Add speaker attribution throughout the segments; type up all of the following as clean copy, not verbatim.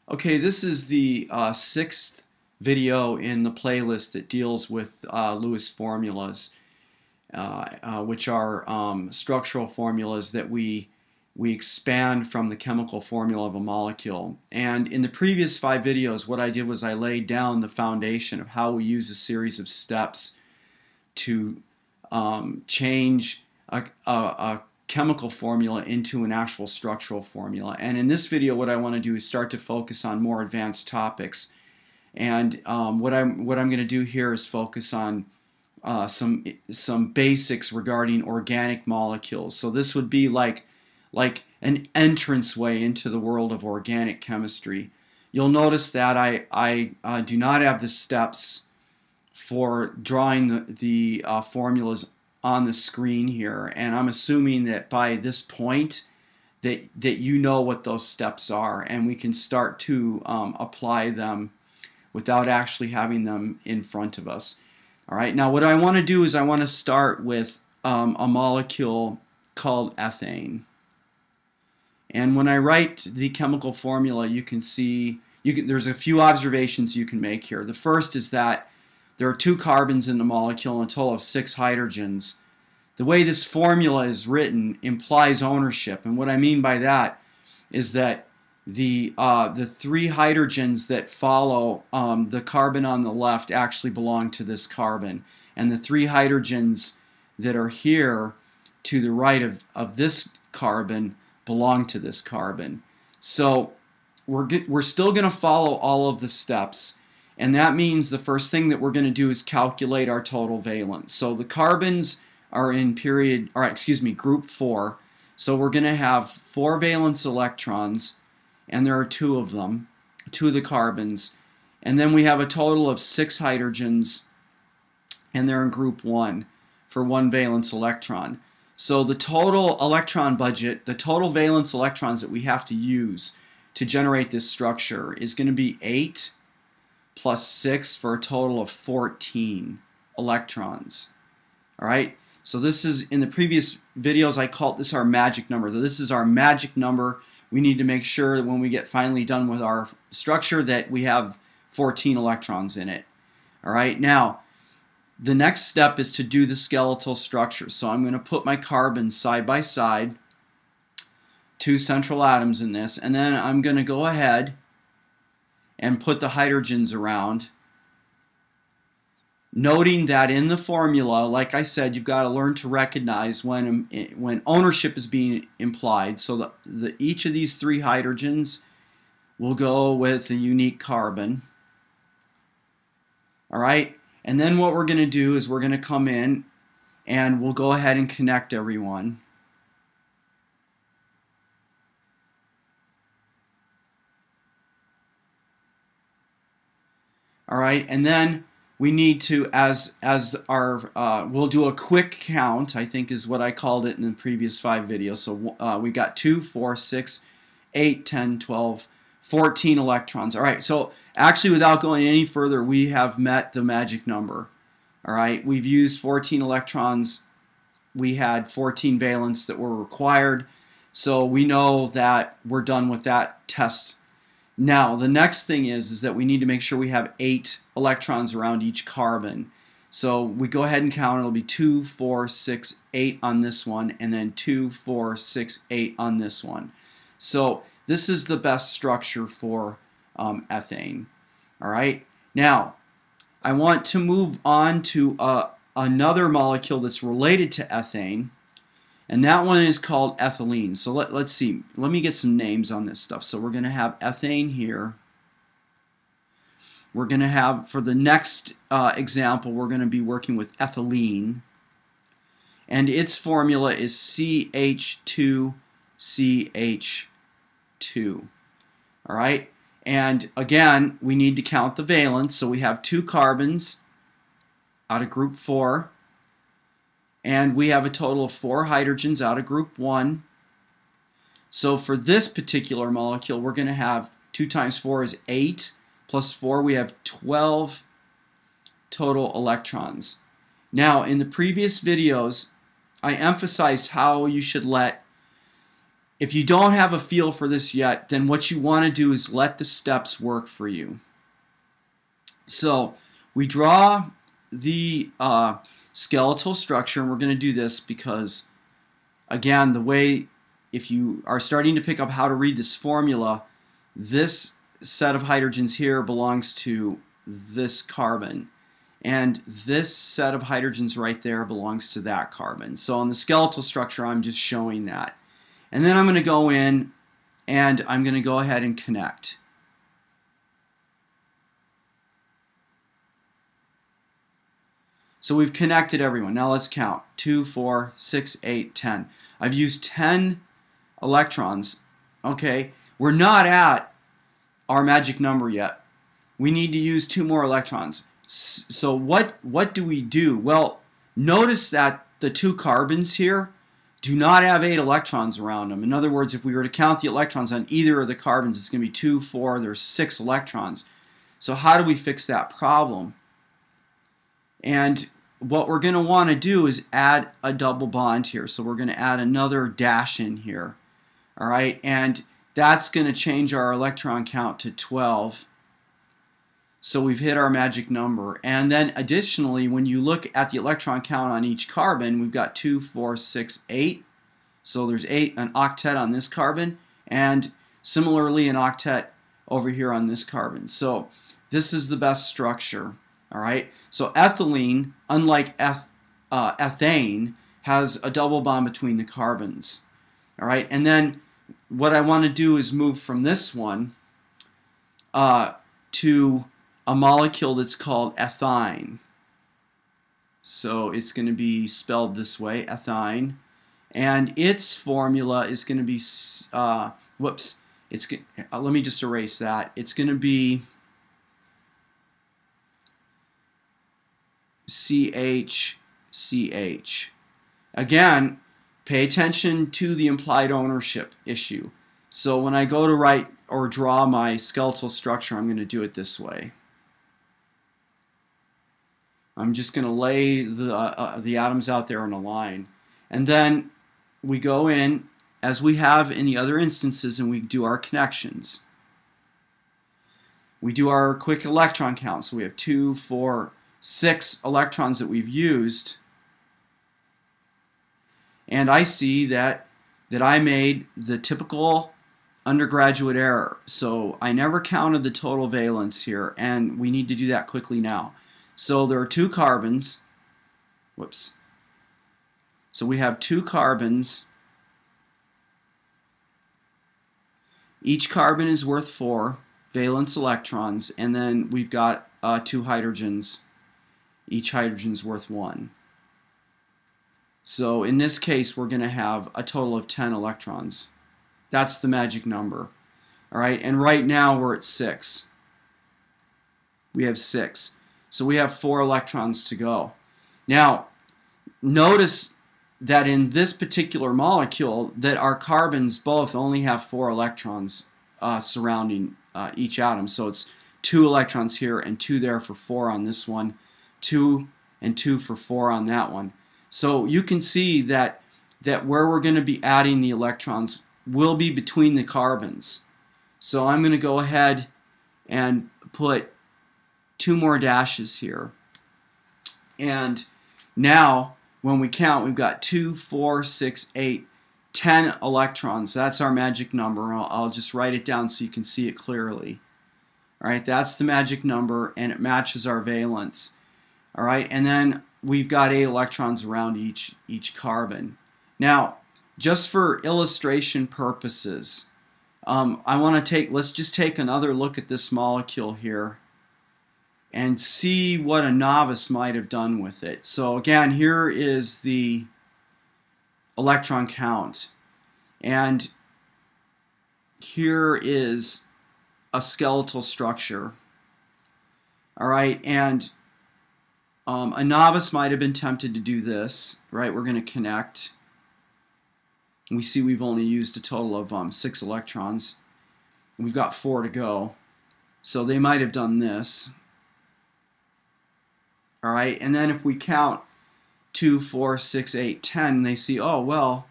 Speaker 1: Okay, this is the sixth video in the playlist that deals with Lewis formulas, which are structural formulas that we expand from the chemical formula of a molecule. And in the previous five videos, what I did was I laid down the foundation of how we use a series of steps to change a chemical formula into an actual structural formula. And in this video, what I want to do is start to focus on more advanced topics. And what I'm going to do here is focus on some basics regarding organic molecules. So this would be like an entranceway into the world of organic chemistry. You'll notice that I do not have the steps for drawing the formulas on the screen here, and I'm assuming that by this point that you know what those steps are, and we can start to apply them without actually having them in front of us. All right, now what I want to do is I want to start with a molecule called ethane. And when I write the chemical formula, you can see there's a few observations you can make here. The first is that there are 2 carbons in the molecule and a total of 6 hydrogens. The way this formula is written implies ownership, and what I mean by that is that the 3 hydrogens that follow the carbon on the left actually belong to this carbon, and the 3 hydrogens that are here to the right of this carbon belong to this carbon. So we're still going to follow all of the steps. And that means the first thing that we're going to do is calculate our total valence. So the carbons are in group 4. So we're going to have 4 valence electrons, and there are 2 of them, 2 of the carbons. And then we have a total of 6 hydrogens, and they're in group 1 for 1 valence electron. So the total electron budget, the total valence electrons that we have to use to generate this structure is going to be 8 plus 6 for a total of 14 electrons. All right, so this is, in the previous videos I called this our magic number. This is our magic number. We need to make sure that when we get finally done with our structure that we have 14 electrons in it. All right, now the next step is to do the skeletal structure. So I'm going to put my carbons side by side, 2 central atoms in this, and then I'm going to go ahead and put the hydrogens around, noting that in the formula, like I said, you've got to learn to recognize when ownership is being implied. So each of these 3 hydrogens will go with a unique carbon. All right, and then what we're going to do is we're going to come in and we'll go ahead and connect everyone. All right, and then we need to, we'll do a quick count, I think is what I called it in the previous 5 videos. So we got 2, 4, 6, 8, 10, 12, 14 electrons. All right, so actually without going any further, we have met the magic number. All right, we've used 14 electrons. We had 14 valence that were required. So we know that we're done with that test. Now, the next thing is that we need to make sure we have 8 electrons around each carbon. So we go ahead and count. It'll be 2, 4, 6, 8 on this one, and then 2, 4, 6, 8 on this one. So this is the best structure for ethane. All right. Now, I want to move on to another molecule that's related to ethane. And that one is called ethylene. So let's see. Let me get some names on this stuff. So we're going to have ethane here. We're going to have, for the next example, we're going to be working with ethylene. And its formula is CH2CH2. All right? And again, we need to count the valence. So we have 2 carbons out of group 4. And we have a total of 4 hydrogens out of group 1. So for this particular molecule, we're going to have 2 times 4 is 8, plus 4, we have 12 total electrons. Now, in the previous videos, I emphasized how you should let If you don't have a feel for this yet, then what you want to do is let the steps work for you. So we draw the skeletal structure, and we're going to do this because, again, the way, if you are starting to pick up how to read this formula, this set of hydrogens here belongs to this carbon, and this set of hydrogens right there belongs to that carbon. So on the skeletal structure, I'm just showing that. And then I'm going to go in and I'm going to go ahead and connect. So we've connected everyone. Now let's count. 2, 4, 6, 8, 10. I've used 10 electrons. Okay, we're not at our magic number yet. We need to use 2 more electrons. So what do we do? Well, notice that the 2 carbons here do not have 8 electrons around them. In other words, if we were to count the electrons on either of the carbons, it's going to be 2, 4, there's 6 electrons. So how do we fix that problem? And what we're going to want to do is add a double bond here. So we're going to add another dash in here. All right, and that's going to change our electron count to 12. So we've hit our magic number. And then additionally, when you look at the electron count on each carbon, we've got 2, 4, 6, 8. So there's 8, an octet on this carbon, and similarly an octet over here on this carbon. So this is the best structure. All right. So ethylene, unlike ethane, has a double bond between the carbons. All right. And then what I want to do is move from this one to a molecule that's called ethyne. So it's going to be spelled this way, ethyne, and its formula is going to be let me just erase that. It's going to be CH. Again, pay attention to the implied ownership issue. So when I go to write or draw my skeletal structure, I'm going to do it this way. I'm just going to lay the atoms out there in a line. And then we go in, as we have in the other instances, and we do our connections. We do our quick electron count. So we have 2, 4, 6 electrons that we've used, and I see that I made the typical undergraduate error. So I never counted the total valence here, and we need to do that quickly now. So there are 2 carbons. Whoops. So we have 2 carbons. Each carbon is worth 4 valence electrons, and then we've got 2 hydrogens. Each hydrogen is worth 1. So in this case, we're going to have a total of 10 electrons. That's the magic number. All right, and right now we're at 6. We have 6. So we have 4 electrons to go. Now, notice that in this particular molecule, that our carbons both only have 4 electrons surrounding each atom. So it's 2 electrons here and 2 there for 4 on this one. 2 and 2 for 4 on that one. So you can see that where we're going to be adding the electrons will be between the carbons. So I'm going to go ahead and put 2 more dashes here. And now when we count, we've got 2, 4, 6, 8, 10 electrons. That's our magic number. I'll just write it down so you can see it clearly. All right, that's the magic number, and it matches our valence. All right, and then we've got 8 electrons around each carbon. Now, just for illustration purposes, let's just take another look at this molecule here and see what a novice might have done with it. So again, here is the electron count, and here is a skeletal structure. All right, and a novice might have been tempted to do this, right? We're going to connect. We see we've only used a total of 6 electrons. We've got 4 to go. So they might have done this. All right, and then if we count 2, 4, 6, 8, 10, they see, oh, well,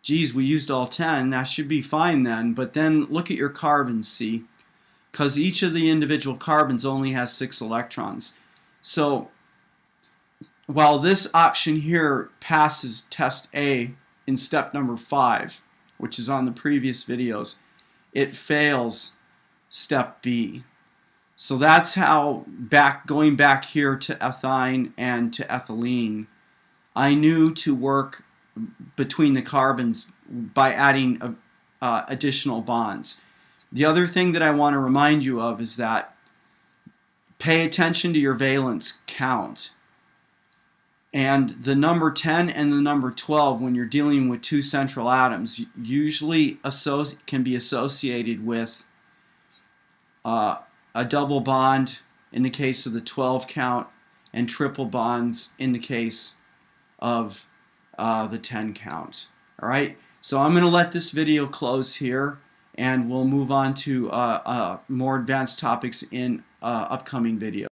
Speaker 1: geez, we used all 10, that should be fine then. But then look at your carbons, see? Because each of the individual carbons only has 6 electrons. So while this option here passes test A in step number 5, which is on the previous videos, it fails step B. So that's how, going back here to ethyne and to ethylene, I knew to work between the carbons by adding additional bonds. The other thing that I want to remind you of is that pay attention to your valence count. And the number 10 and the number 12, when you're dealing with 2 central atoms, usually can be associated with a double bond in the case of the 12 count and triple bonds in the case of the 10 count. All right, so I'm going to let this video close here, and we'll move on to more advanced topics in upcoming videos.